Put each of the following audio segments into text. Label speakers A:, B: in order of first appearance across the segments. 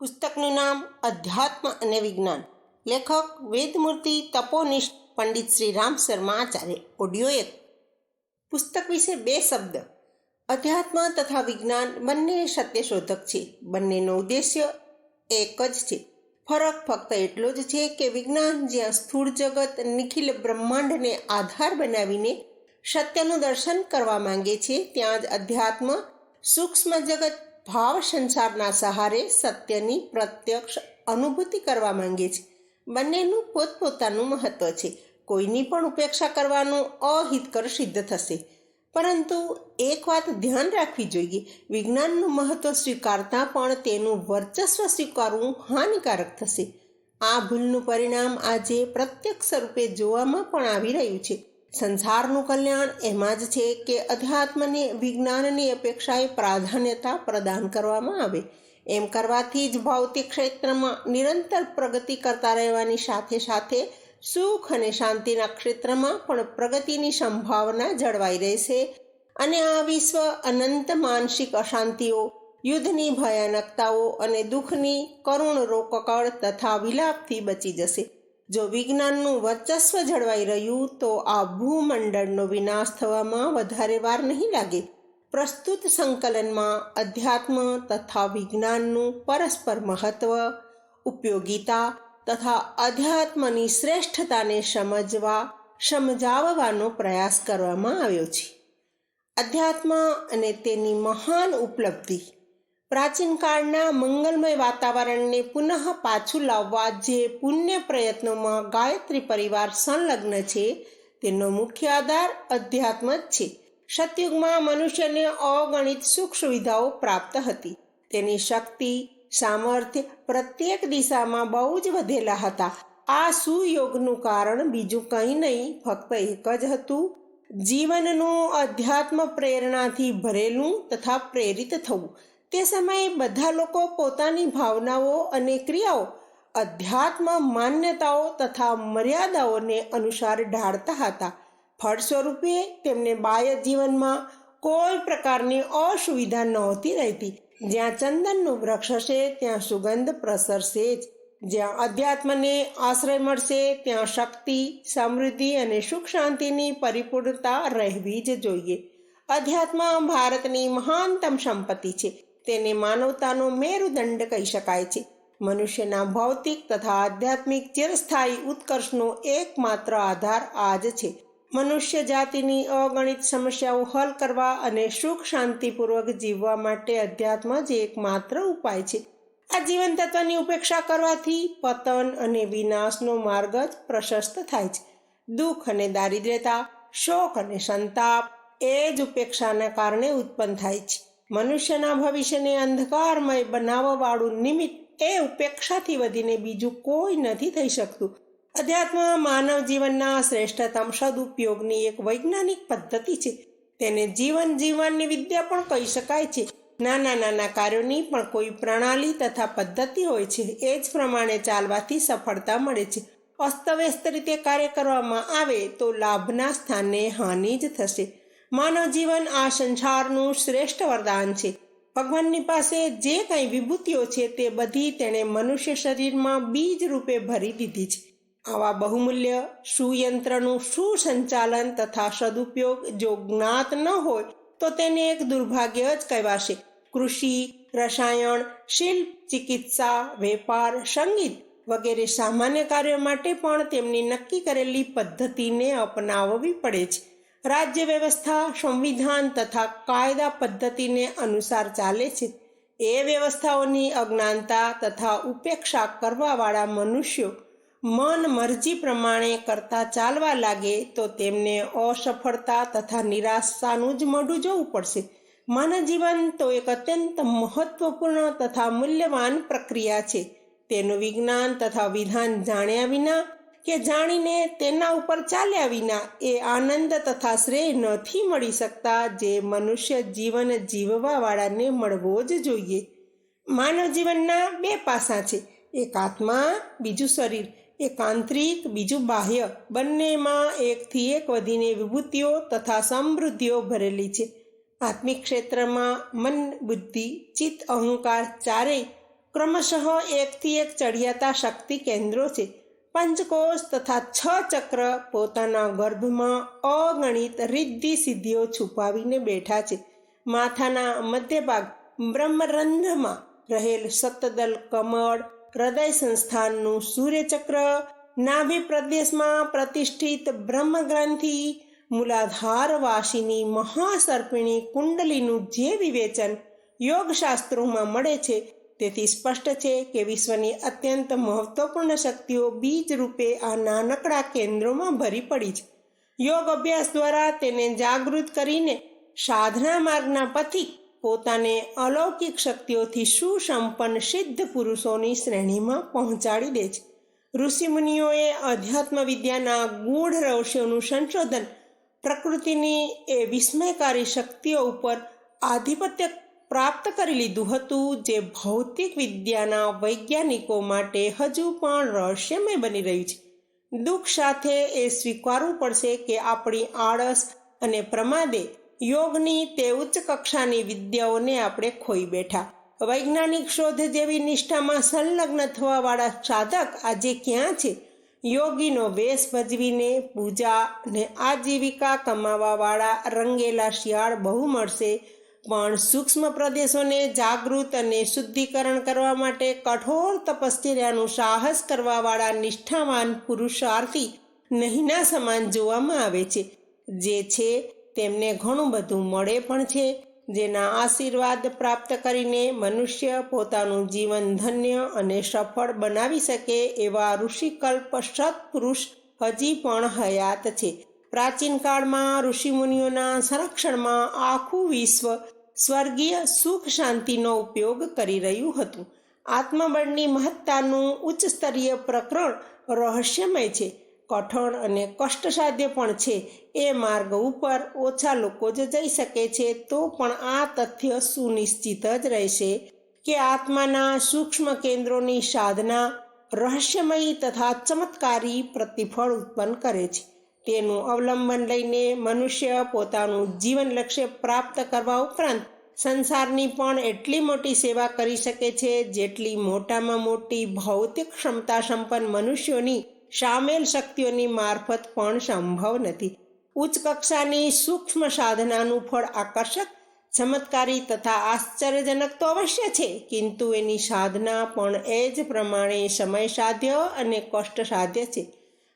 A: પુસ્તકનું નામ અધ્યાત્મ અને વિજ્ઞાન. લેખક વેદમૂર્તિ તપોનિષ્ઠ પંડિત શ્રી રામ શર્મા આચાર્ય. ઓડિયો 1. પુસ્તક વિશે 2 શબ્દ. અધ્યાત્મ તથા વિજ્ઞાન બંને સત્યશોધક છે. બંનેનો ઉદ્દેશ્ય એક જ છે. ફરક ફક્ત એટલો જ છે કે વિજ્ઞાન જ્યાં સ્થૂળ જગત નિખિલ બ્રહ્માંડને આધાર બનાવીને સત્યનું દર્શન કરવા માંગે છે, ત્યાં જ અધ્યાત્મ સૂક્ષ્મ જગત ભાવ સંસારના સહારે સત્યની પ્રત્યક્ષ અનુભૂતિ કરવા માંગે છે. બંનેનું પોતપોતાનું મહત્વ છે. કોઈની પણ ઉપેક્ષા કરવાનું અહિતકર સિદ્ધ થશે. પરંતુ એક વાત ધ્યાન રાખવી જોઈએ, વિજ્ઞાનનું મહત્વ સ્વીકારતા પણ તેનું વર્ચસ્વ સ્વીકારવું હાનિકારક થશે. આ ભૂલનું પરિણામ આજે પ્રત્યક્ષ રૂપે જોવામાં પણ આવી રહ્યું છે. સંસારનું કલ્યાણ એમાં જ છે કે અધ્યાત્મને વિજ્ઞાનની અપેક્ષાએ પ્રાધાન્યતા પ્રદાન કરવામાં આવે. એમ કરવાથી જ ભૌતિક ક્ષેત્રમાં નિરંતર પ્રગતિ કરતા રહેવાની સાથે સાથે સુખ અને શાંતિના ક્ષેત્રમાં પણ પ્રગતિની સંભાવના જળવાઈ રહેશે અને આ વિશ્વ અનંત માનસિક અશાંતિઓ, યુદ્ધની ભયાનકતાઓ અને દુઃખની કરુણ રોકકળ તથા વિલાપથી બચી જશે. જો વિજ્ઞાનનું વર્ચસ્વ જળવાઈ રહ્યું તો આ ભૂમંડળનો વિનાશ થવામાં વધારે વાર નહીં લાગે. પ્રસ્તુત સંકલનમાં અધ્યાત્મ તથા વિજ્ઞાનનું પરસ્પર મહત્વ, ઉપયોગિતા તથા અધ્યાત્મની શ્રેષ્ઠતાને સમજાવવાનો પ્રયાસ કરવામાં આવ્યો છે. અધ્યાત્મ અને તેની મહાન ઉપલબ્ધિ. પ્રાચીન કાળના મંગલમય વાતાવરણને પુનઃ પાછું લાવવા જે પુણ્ય પ્રયત્નોમાં ગાયત્રી પરિવાર સંલગ્ન છે, તેનો મુખ્ય આધાર અધ્યાત્મ જ છે. સતયુગમાં મનુષ્યને અગણિત સુખ સુવિધાઓ પ્રાપ્ત હતી. તેની શક્તિ, સામર્થ્ય પ્રત્યેક દિશામાં બહુ જ વધેલા હતા. આ સુયોગનું કારણ બીજું કંઈ નહીં, ફક્ત એક જ હતું: જીવનનું અધ્યાત્મ પ્રેરણાથી ભરેલું તથા પ્રેરિત થવું. તે સમયે બધા લોકો પોતાની ભાવનાઓ અને ક્રિયાઓ અધ્યાત્મ માન્યતાઓ તથા મર્યાદાઓને અનુસાર ઢાળતા હતા. ફળ સ્વરૂપે તેમને બાહ્ય જીવનમાં કોઈ પ્રકારની અસુવિધા નહોતી રહેતી. જ્યાં ચંદનનું વૃક્ષ હશે ત્યાં સુગંધ પ્રસરશે જ. જ્યાં અધ્યાત્મને આશ્રય મળશે ત્યાં શક્તિ, સમૃદ્ધિ અને સુખ શાંતિની પરિપૂર્ણતા રહેવી જ જોઈએ. અધ્યાત્મ ભારતની મહાનતમ સંપત્તિ છે. તેને માનવતાનો મેરુદંડ કહી શકાય છે. મનુષ્યના ભૌતિક તથા આધ્યાત્મિક ચિરસ્થાયી ઉત્કર્ષનો એકમાત્ર આધાર આ જ છે. મનુષ્ય જાતિની અગણિત સમસ્યાઓ હલ કરવા અને સુખ શાંતિપૂર્વક જીવવા માટે અધ્યાત્મ જ એકમાત્ર ઉપાય છે. આ જીવન તત્વની ઉપેક્ષા કરવાથી પતન અને વિનાશનો માર્ગ જ પ્રશસ્ત થાય છે. દુઃખ અને દારિદ્ર્યતા, શોક અને સંતાપ એ જ ઉપેક્ષાના કારણે ઉત્પન્ન થાય છે. મનુષ્યના ભવિષ્યને અંધકારમય બનાવવાવાળું નિમિત્ત એ ઉપેક્ષાથી વધીને બીજું કોઈ નથી થઈ શકતું. અધ્યાત્મ માનવ જીવનના શ્રેષ્ઠતમ સદુપયોગની એક વૈજ્ઞાનિક પદ્ધતિ છે. તેને જીવન જીવવાની વિદ્યા પણ કહી શકાય છે. નાના નાના કાર્યોની પણ કોઈ પ્રણાલી તથા પદ્ધતિ હોય છે. એ જ પ્રમાણે ચાલવાથી સફળતા મળે છે. અસ્તવ્યસ્ત રીતે કાર્ય કરવામાં આવે તો લાભના સ્થાને હાનિ જ થશે. માનવ જીવન આ સંસારનું શ્રેષ્ઠ વરદાન છે. ભગવાનની પાસે જે કંઈ વિભૂતિઓ છે તે બધી તેણે મનુષ્ય શરીરમાં બીજ રૂપે ભરી દીધી છે. આવા બહુમૂલ્ય સુયંત્રનું સુસંચાલન તથા સદુપયોગ જો જ્ઞાત ન હોય તો તેને એક દુર્ભાગ્ય જ કહેવાશે. કૃષિ, રસાયણ, શિલ્પ, ચિકિત્સા, વેપાર, સંગીત વગેરે સામાન્ય કાર્યો માટે પણ તેમની નક્કી કરેલી પદ્ધતિને અપનાવવી પડે છે. રાજ્ય વ્યવસ્થા, સંવિધાન તથા કાયદા પદ્ધતિને અનુસાર ચાલે છે. એ વ્યવસ્થાઓની અજ્ઞાનતા તથા ઉપેક્ષા કરવાવાળા મનુષ્યો મન મરજી પ્રમાણે કરતા ચાલવા લાગે તો તેમને અસફળતા તથા નિરાશાનું જ મોઢું જોવું પડશે. માનવ જીવન તો એક અત્યંત મહત્વપૂર્ણ તથા મૂલ્યવાન પ્રક્રિયા છે. તેનું વિજ્ઞાન તથા વિધાન જાણ્યા વિના કે જાણીને તેના ઉપર ચાલ્યા વિના એ આનંદ તથા શ્રેય નથી મળી શકતા જે મનુષ્ય જીવન જીવવાવાળાને મળવો જ જોઈએ. માનવ જીવનના 2 પાસા છે. એક આત્મા, બીજું શરીર. એક આંતરિક, બીજું બાહ્ય. બંનેમાં એકથી એક વધીને વિભૂતિઓ તથા સમૃદ્ધિઓ ભરેલી છે. આત્મિક ક્ષેત્રમાં મન, બુદ્ધિ, ચિત્ત, અહંકાર ચારેય ક્રમશઃ એકથી એક ચડિયાતા શક્તિ કેન્દ્રો છે. પંચકોશ તથા 6 ચક્ર પોતાના ગર્ભમાં અગણિત રિદ્ધિ સિદ્ધિઓ છુપાવીને બેઠા છે. માથાના મધ્ય ભાગ બ્રહ્મરંધ્રમાં રહેલ સતદલ કમળ, હૃદય સંસ્થાનનું સૂર્યચક્ર, નાભિ પ્રદેશમાં પ્રતિષ્ઠિત બ્રહ્મગ્રંથિ, મૂલાધારવાસીની મહાસર્પિણી કુંડલીનું જે વિવેચન યોગશાસ્ત્રોમાં મળે છે, તેથી સ્પષ્ટ છે કે વિશ્વની અત્યંત મહત્વપૂર્ણ શક્તિઓ બીજ રૂપે આ નાનકડા કેન્દ્રોમાં ભરી પડી છે. યોગ અભ્યાસ દ્વારા તેને જાગૃત કરીને સાધના માર્ગના પથિક પોતાને અલૌકિક શક્તિઓથી સુસંપન્ન સિદ્ધ પુરુષોની શ્રેણીમાં પહોંચાડી દે છે. ઋષિમુનિઓએ અધ્યાત્મ વિદ્યાના ગૂઢ રહસ્યોનું સંશોધન પ્રકૃતિની એ વિસ્મયકારી શક્તિઓ ઉપર આધિપત્ય પ્રાપ્ત કરી લીધું હતું, જે ભૌતિક વિદ્યાના વૈજ્ઞાનિકો માટે હજુ પણ રહસ્યમય બની રહ્યું છે. દુઃખ સાથે એ સ્વીકારવું પડશે કે આપણી આળસ અને પ્રમાદે યોગની તે ઉચ્ચ કક્ષાની વિદ્યાઓને આપણે ખોઈ બેઠા. વૈજ્ઞાનિક શોધ જેવી નિષ્ઠામાં સંલગ્ન થવાવાળા સાધક આજે ક્યાં છે? યોગીનો વેશ ભજવીને પૂજા અને આજીવિકા કમાવાવાળા રંગેલા શિયાળ બહુ મળશે, પણ સૂક્ષ્મ પ્રદેશોને જાગૃત અને શુદ્ધિકરણ કરવા માટે કઠોર તપશ્ચર્યાનું સાહસ કરવાવાળા નિષ્ઠાવાન પુરુષાર્થી નહીંના સમાન જોવામાં આવે છે. જે છે તેમને ઘણું બધું મળે પણ છે. જેના આશીર્વાદ પ્રાપ્ત કરીને મનુષ્ય પોતાનું જીવન ધન્ય અને સફળ બનાવી શકે એવા ઋષિકલ્પ સત્પુરુષ હજી પણ હયાત છે. પ્રાચીન કાળમાં ઋષિમુનિઓના સંરક્ષણમાં આખું વિશ્વ સ્વર્ગીય સુખ શાંતિનો ઉપયોગ કરી રહ્યું હતું. આત્મબળની મહત્તાનું ઉચ્ચ સ્તરીય પ્રકરણ રહસ્યમય છે, કઠણ અને કષ્ટસાધ્ય પણ છે. એ માર્ગ ઉપર ઓછા લોકો જ જઈ શકે છે. તો પણ આ તથ્ય સુનિશ્ચિત જ રહેશે કે આત્માના સૂક્ષ્મ કેન્દ્રોની સાધના રહસ્યમયી તથા ચમત્કારી પ્રતિફળ ઉત્પન્ન કરે છે. તેનું અવલંબન લઈને મનુષ્ય પોતાનું જીવન લક્ષ્ય પ્રાપ્ત કરવા ઉપરાંત સંસારની પણ એટલી મોટી સેવા કરી શકે છે જેટલી મોટામાં મોટી ભૌતિક ક્ષમતા સંપન્ન મનુષ્યોની સામેલ શક્તિઓની મારફત પણ સંભવ નથી. ઉચ્ચ કક્ષાની સૂક્ષ્મ સાધનાનું ફળ આકર્ષક, ચમત્કારી તથા આશ્ચર્યજનક તો અવશ્ય છે, કિંતુ એની સાધના પણ એ જ પ્રમાણે સમય સાધ્ય અને કષ્ટ સાધ્ય છે.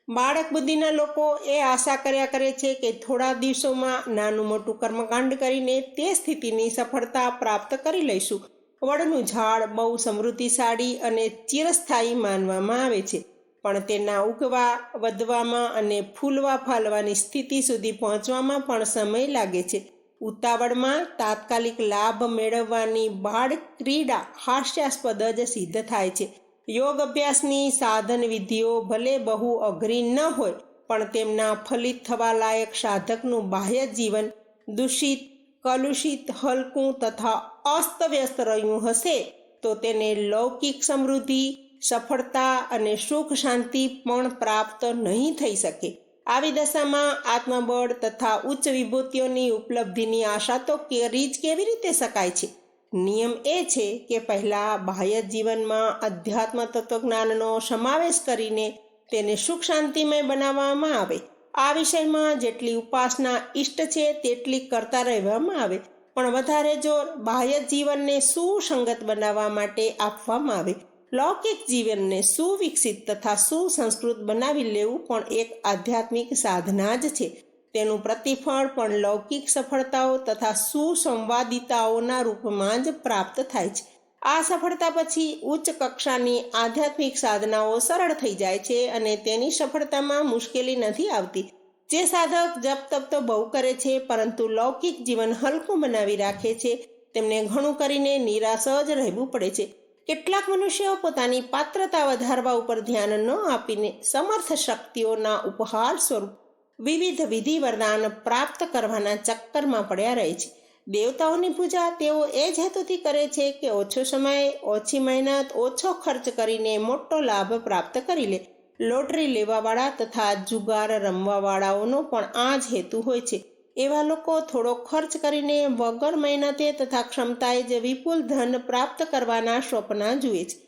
A: બાળક બુદ્ધિના લોકો એ આશા કર્યા કરે છે કે થોડા દિવસોમાં નાનું મોટું કર્મકાંડ કરીને તે સ્થિતિની સફળતા પ્રાપ્ત કરી લઈશું. વડનું ઝાડ બહુ સમૃદ્ધિશાળી અને ચિરસ્થાયી માનવામાં આવે છે, પણ તેના ઉગવા, વધવામાં અને ફૂલવા ફાલવાની સ્થિતિ સુધી પહોંચવામાં પણ સમય લાગે છે. ઉતાવળમાં તાત્કાલિક લાભ મેળવવાની બાળ ક્રીડા હાસ્યાસ્પદ જ સિદ્ધ થાય છે. યોગ અભ્યાસની સાધન વિધિઓ ભલે બહુ અઘરી ન હોય, પણ તેમના ફલિત થવા લાયક સાધકનું બાહ્ય જીવન દૂષિત, કલુષિત, હલકું તથા અસ્તવ્યસ્ત રહ્યું હશે તો તેને લૌકિક સમૃદ્ધિ, સફળતા અને સુખ શાંતિ પણ પ્રાપ્ત નહીં થઈ શકે. આવી દશામાં આત્મબળ તથા ઉચ્ચ વિભૂતિઓની ઉપલબ્ધિની આશા તો કરી જ કેવી રીતે શકાય છે? નિયમ એ છે કે પહેલાં બાહ્ય જીવનમાં અધ્યાત્મ તત્વજ્ઞાનનો સમાવેશ કરીને તેને સુખ શાંતિમય બનાવવામાં આવે. આ વિષયમાં જેટલી ઉપાસના ઇષ્ટ છે તેટલી કરતા રહેવામાં આવે, પણ વધારે જોર બાહ્ય જીવનને સુસંગત બનાવવા માટે આપવામાં આવે. લૌકિક જીવનને સુવિકસિત તથા સુસંસ્કૃત બનાવી લેવું પણ એક આધ્યાત્મિક સાધના જ છે. તેનું પ્રતિફળ પણ લૌકિક સફળતાઓ તથા સુસંવાદિતાઓના રૂપમાં જ પ્રાપ્ત થાય છે. આ સફળતા પછી ઉચ્ચ કક્ષાની આધ્યાત્મિક સાધનાઓ સરળ થઈ જાય છે અને તેની સફળતામાં મુશ્કેલી નથી આવતી. જે સાધક જપ તપ તો બહુ કરે છે, પરંતુ લૌકિક જીવન હલકું બનાવી રાખે છે, તેમને ઘણું કરીને નિરાશ જ રહેવું પડે છે. કેટલાક મનુષ્યો પોતાની પાત્રતા વધારવા ઉપર ધ્યાન ન આપીને સમર્થ શક્તિઓના ઉપહાર સ્વરૂપ વિવિધ વિધિ વરદાન પ્રાપ્ત કરવાના ચક્કરમાં પડ્યા રહે છે. દેવતાઓની પૂજા તેઓ એ જ હેતુથી કરે છે કે ઓછો સમય, ઓછી મહેનત, ઓછો ખર્ચ કરીને મોટો લાભ પ્રાપ્ત કરી લે. લોટરી લેવાવાળા તથા જુગાર રમવાવાળાઓનો પણ આ જ હેતુ હોય છે. એવા લોકો થોડો ખર્ચ કરીને વગર મહેનતે તથા ક્ષમતાએ જ વિપુલ ધન પ્રાપ્ત કરવાના સ્વપ્ન જુએ છે.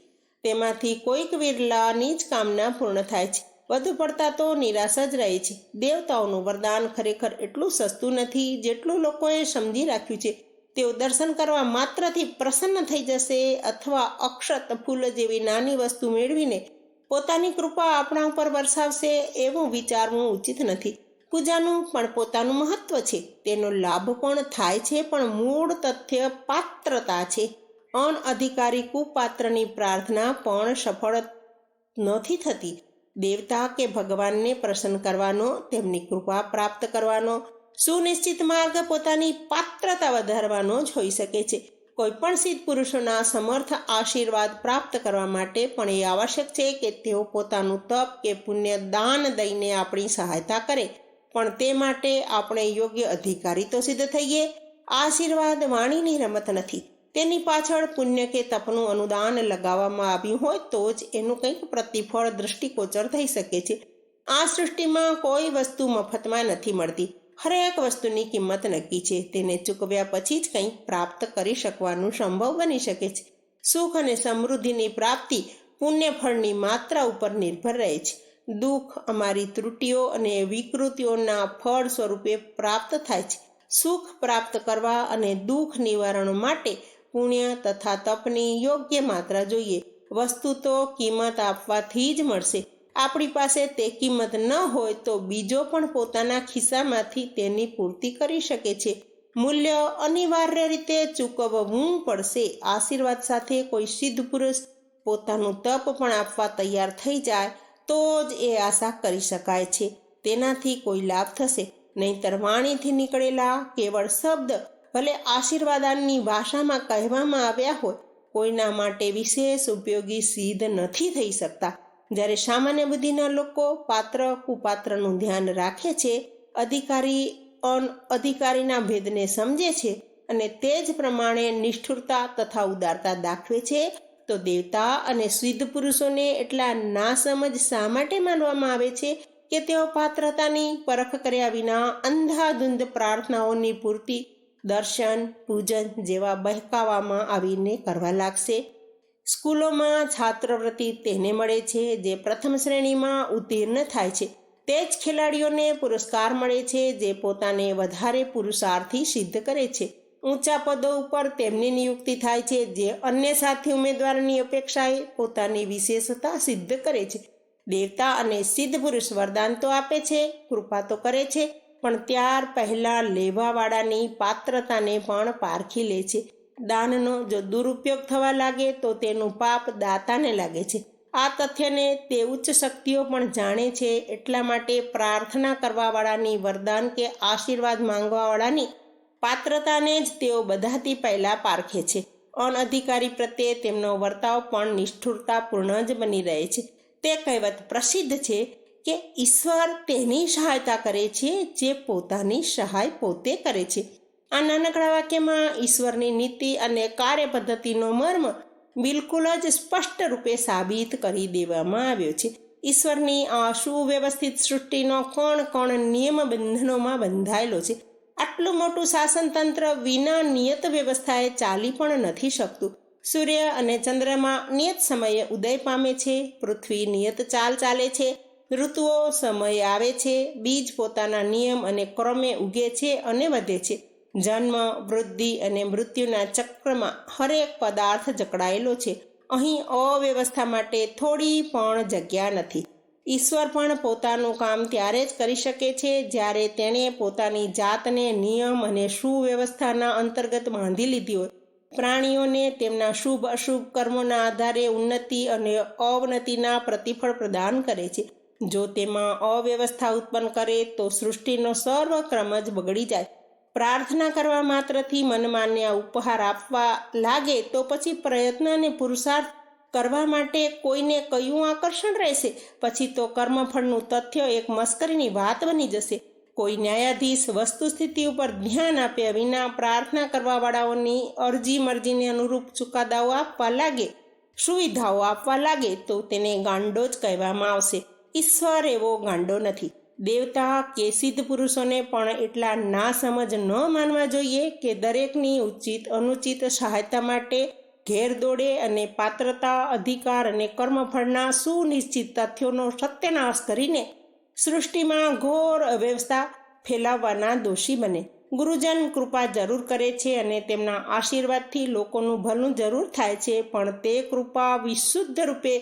A: તેમાંથી કોઈક વિરલાની જ કામના પૂર્ણ થાય છે. વધુ પડતા તો નિરાશ જ રહે છે. દેવતાઓનું વરદાન ખરેખર એટલું સસ્તું નથી જેટલું લોકોએ સમજી રાખ્યું છે. તેઓ દર્શન કરવા માત્રથી પ્રસન્ન થઈ જશે અથવા અક્ષત ફૂલ જેવી નાની વસ્તુ મેળવીને પોતાની કૃપા આપણા ઉપર વરસાવશે એવું વિચારવું ઉચિત નથી. પૂજાનું પણ પોતાનું મહત્વ છે. તેનો લાભ પણ થાય છે, પણ મૂળ તથ્ય પાત્રતા છે. અનઅધિકારી કુપાત્રની પ્રાર્થના પણ સફળ નથી થતી. દેવતા કે ભગવાનને પ્રસન્ન કરવાનો, તેમની કૃપા પ્રાપ્ત કરવાનો સુનિશ્ચિત માર્ગ પોતાની પાત્રતા વધારવાનો જ હોઈ શકે છે. કોઈ પણ સિદ્ધ પુરુષોના સમર્થ આશીર્વાદ પ્રાપ્ત કરવા માટે પણ એ આવશ્યક છે કે તેઓ પોતાનું તપ કે પુણ્ય દાન દઈને આપણી સહાયતા કરે. પણ તે માટે આપણે યોગ્ય અધિકારી તો સિદ્ધ થઈએ. આશીર્વાદ વાણીની રમત નથી. તેની પાછળ પુણ્ય કે તપનું અનુદાન લગાવવામાં આવ્યું હોય તો જ એનું કંઈક પ્રતિફળ દૃષ્ટિગોચર થઈ શકે છે. આ સૃષ્ટિમાં કોઈ વસ્તુ મફતમાં નથી મળતી. હરેક વસ્તુની કિંમત નક્કી છે. તેને ચૂકવ્યા પછી જ કંઈક પ્રાપ્ત કરી શકવાનું સંભવ બની શકે છે. સુખ અને સમૃદ્ધિની પ્રાપ્તિ પુણ્યફળની માત્રા ઉપર નિર્ભર રહે છે. દુઃખ અમારી ત્રુટિઓ અને વિકૃતિઓના ફળ સ્વરૂપે પ્રાપ્ત થાય છે. સુખ પ્રાપ્ત કરવા અને દુઃખ નિવારણ માટે પુણ્ય તથા તપની યોગ્ય માત્રા જોઈએ. વસ્તુ તો કિંમત આપવાથી જ મળશે. આપણી પાસે તે કિંમત ન હોય તો બીજો પણ પોતાના ખિસ્સામાંથી તેની પૂર્તિ કરી શકે છે. મૂલ્ય અનિવાર્ય રીતે ચૂકવવું પડશે. આશીર્વાદ સાથે કોઈ સિદ્ધ પુરુષ પોતાનું તપ પણ આપવા તૈયાર થઈ જાય તો જ એ આશા કરી શકાય છે તેનાથી કોઈ લાભ થશે. નહીંતર વાણીથી નીકળેલા કેવળ શબ્દ ભલે આશીર્વાદની ભાષામાં કહેવામાં આવ્યા હોય, કોઈના માટે વિશેષ ઉપયોગી સિદ્ધ નથી થઈ શકતા. જ્યારે સામાન્ય બુદ્ધિના લોકો પાત્ર કુપાત્રનું ધ્યાન રાખે છે, અધિકારી અનઅધિકારીના ભેદને સમજે છે અને તે જ પ્રમાણે નિષ્ઠુરતા તથા ઉદારતા દાખવે છે, તો દેવતા અને સિદ્ધ પુરુષોને એટલા નાસમજ શા માટે માનવામાં આવે છે કે તેઓ પાત્રતાની પરખ કર્યા વિના અંધાધૂંધ પ્રાર્થનાઓની પૂર્તિ દર્શન પૂજન જેવા બહેકાવામાં આવીને કરવા લાગશે. સ્કૂલોમાં છાત્રવૃત્તિ તેને મળે છે જે પ્રથમ શ્રેણીમાં ઉત્તીર્ણ થાય છે. તે જ ખેલાડીઓને પુરસ્કાર મળે છે જે પોતાને વધારે પુરુષાર્થી સિદ્ધ કરે છે. ઊંચા પદો ઉપર તેમની નિયુક્તિ થાય છે જે અન્ય સાથી ઉમેદવારની અપેક્ષાએ પોતાની વિશેષતા સિદ્ધ કરે છે. દેવતા અને સિદ્ધ પુરુષ વરદાન તો આપે છે, કૃપા તો કરે છે, પણ ત્યાર પહેલાં લેવાવાળાની પાત્રતાને પણ પારખી લે છે. દાનનો જો દુરુપયોગ થવા લાગે તો તેનું પાપ દાતાને લાગે છે. આ તથ્યને તે ઉચ્ચ શક્તિઓ પણ જાણે છે. એટલા માટે પ્રાર્થના કરવાવાળાની વરદાન કે આશીર્વાદ માંગવાવાળાની પાત્રતાને જ તેઓ બધાથી પહેલાં પારખે છે. અનઅધિકારી પ્રત્યે તેમનો વર્તાવ પણ નિષ્ઠુરતાપૂર્ણ જ બની રહે છે. તે કહેવત પ્રસિદ્ધ છે કે ઈશ્વર તેની સહાયતા કરે છે જે પોતાની સહાય પોતે કરે છે. આ નાનકડા વાક્યમાં ઈશ્વરની નીતિ અને કાર્ય પદ્ધતિનો મર્મ બિલકુલ જ સ્પષ્ટ રૂપે સાબિત કરી દેવામાં આવ્યો છે. ઈશ્વરની આ સુવ્યવસ્થિત સૃષ્ટિનો કણ નિયમ બંધનોમાં બંધાયેલો છે. આટલું મોટું શાસનતંત્ર વિના નિયત વ્યવસ્થાએ ચાલી પણ નથી શકતું. સૂર્ય અને ચંદ્રમા નિયત સમયે ઉદય પામે છે, પૃથ્વી નિયત ચાલ ચાલે છે, ઋતુઓ સમય આવે છે, બીજ પોતાના નિયમ અને ક્રમે ઉગે છે અને વધે છે. જન્મ વૃદ્ધિ અને મૃત્યુના ચક્રમાં હરેક પદાર્થ જકડાયેલો છે. અહીં અવ્યવસ્થા માટે થોડી પણ જગ્યા નથી. ઈશ્વર પણ પોતાનું કામ ત્યારે જ કરી શકે છે જ્યારે તેણે પોતાની જાતને નિયમ અને સુવ્યવસ્થાના અંતર્ગત બાંધી લીધી હોય. પ્રાણીઓને તેમના શુભ અશુભ કર્મોના આધારે ઉન્નતિ અને અવનતિના પ્રતિફળ પ્રદાન કરે છે. જો તેમાં અવ્યવસ્થા ઉત્પન્ન કરે તો સૃષ્ટિનો સર્વ ક્રમ જ બગડી જાય. પ્રાર્થના કરવા માત્રથી મનમાન્ય ઉપહાર આપવા લાગે તો પછી પ્રયત્ન અને પુરુષાર્થ કરવા માટે કોઈને કયું આકર્ષણ રહેશે? પછી તો કર્મફળનું તથ્ય એક મસ્કરીની વાત બની જશે. કોઈ ન્યાયાધીશ વસ્તુસ્થિતિ ઉપર ધ્યાન આપ્યા વિના પ્રાર્થના કરવાવાળાઓની અરજી મરજીને અનુરૂપ ચુકાદાઓ આપવા લાગે, સુવિધાઓ આપવા લાગે તો તેને ગાંડો જ કહેવામાં આવશે. ઈશ્વર એવો ગાંડો નથી. દેવતા કે સિદ્ધ પુરુષોને પણ એટલા ના સમજ ન માનવા જોઈએ કે દરેકની ઉચિત અનુચિત સહાયતા માટે ઘેર દોડે અને પાત્રતા, અધિકાર અને કર્મફળના સુનિશ્ચિત તથ્યોનો સત્યનાશ કરીને સૃષ્ટિમાં ઘોર અવ્યવસ્થા ફેલાવવાના દોષી બને. ગુરુજન કૃપા જરૂર કરે છે અને તેમના આશીર્વાદથી લોકોનું ભલું જરૂર થાય છે, પણ તે કૃપા વિશુદ્ધ રૂપે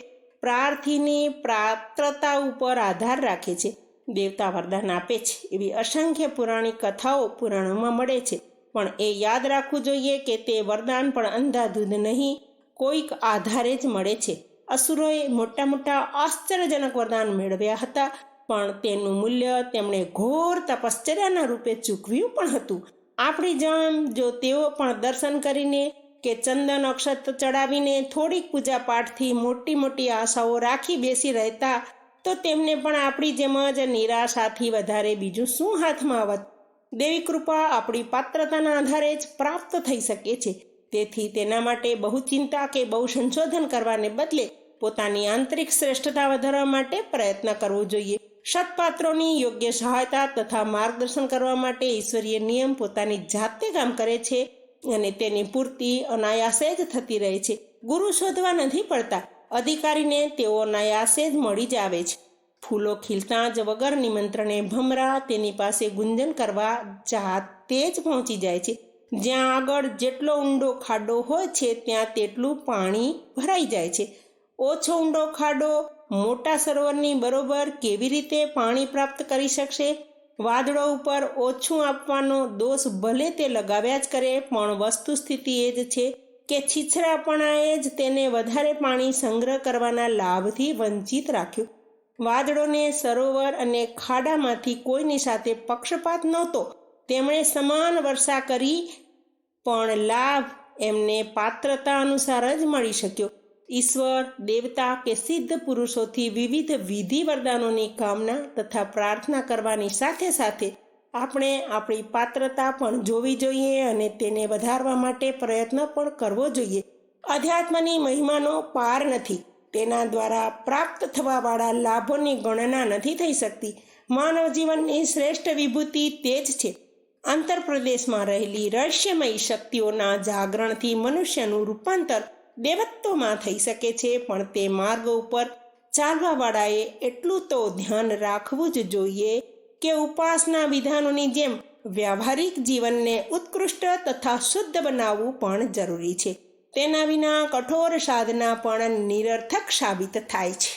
A: પ્રાર્થીની પાત્રતા ઉપર આધાર રાખે છે. દેવતા વરદાન આપે છે એવી અસંખ્ય પુરાણિક કથાઓ પુરાણોમાં મળે છે, પણ એ યાદ રાખવું જોઈએ કે તે વરદાન પણ અંધાધૂંધ નહીં, કોઈક આધારે જ મળે છે. અસુરોએ મોટા મોટા આશ્ચર્યજનક વરદાન મેળવ્યા હતા, પણ તેનું મૂલ્ય તેમણે ઘોર તપશ્ચર્યાના રૂપે ચૂકવ્યું પણ હતું. આપણી જેમ જો તેઓ પણ દર્શન કરીને કે ચંદન અક્ષત ચડાવીને થોડીક પૂજા પાઠથી મોટી મોટી આશાઓ રાખી બેસી રહેતા તો તેમને પણ આપણી જેમ જ નિરાશાથી વધારે બીજું શું હાથમાં આવત. દેવી કૃપા આપણી પાત્રતાના આધારે જ પ્રાપ્ત થઈ શકે છે. તેથી તેના માટે બહુ ચિંતા કે બહુ સંશોધન કરવાને બદલે પોતાની આંતરિક શ્રેષ્ઠતા વધારવા માટે પ્રયત્ન કરવો જોઈએ. સત્પાત્રોની યોગ્ય સહાયતા તથા માર્ગદર્શન કરવા માટે ઈશ્વરીય નિયમ પોતાની જાતે કામ કરે છે અને તેની પૂર્તિ અનાયાસે જ થતી રહે છે. ગુરુ શોધવા નથી પડતા, અધિકારીને તેઓ અનાયાસે જ મળી જ આવે છે. ફૂલો ખીલતા જ વગર નિમંત્રણે ભમરા તેની પાસે ગુંજન કરવા જાતે જ પહોંચી જાય છે. જ્યાં આગળ જેટલો ઊંડો ખાડો હોય છે ત્યાં તેટલું પાણી ભરાઈ જાય છે. ઓછો ઊંડો ખાડો મોટા સરોવરની બરોબર કેવી રીતે પાણી પ્રાપ્ત કરી શકશે? વાદળો ઉપર ઓછું આપવાનો દોષ ભલે તે લગાવ્યા જ કરે, પણ વસ્તુ સ્થિતિ એ જ છે કે છીછરાપણાએ જ તેને વધારે પાણી સંગ્રહ કરવાના લાભથી વંચિત રાખ્યું. વાદળોને સરોવર અને ખાડામાંથી કોઈની સાથે પક્ષપાત નહોતો. તેમણે સમાન વર્ષા કરી, પણ લાભ એમને પાત્રતા અનુસાર જ મળી શક્યો. ઈશ્વર, દેવતા કે સિદ્ધ પુરુષોથી વિવિધ વિધિ વરદાનોની કામના તથા પ્રાર્થના કરવાની સાથે સાથે આપણે આપણી પાત્રતા પણ જોવી જોઈએ અને તેને વધારવા માટે પ્રયત્ન પણ કરવો જોઈએ. અધ્યાત્મની મહિમાનો પાર નથી. તેના દ્વારા પ્રાપ્ત થવાવાળા લાભોની ગણના નથી થઈ શકતી. માનવ જીવનની શ્રેષ્ઠ વિભૂતિ તે જ છે. આંતરપ્રદેશમાં રહેલી રહસ્યમયી શક્તિઓના જાગરણથી મનુષ્યનું રૂપાંતર દેવત્વમાં થઈ શકે છે, પણ તે માર્ગ ઉપર ચાલવાવાળાએ એટલું તો ધ્યાન રાખવું જ જોઈએ કે ઉપાસના વિધાનોની જેમ વ્યવહારિક જીવનને ઉત્કૃષ્ટ તથા શુદ્ધ બનાવવું પણ જરૂરી છે. તેના વિના કઠોર સાધના પણ નિરર્થક સાબિત થાય છે.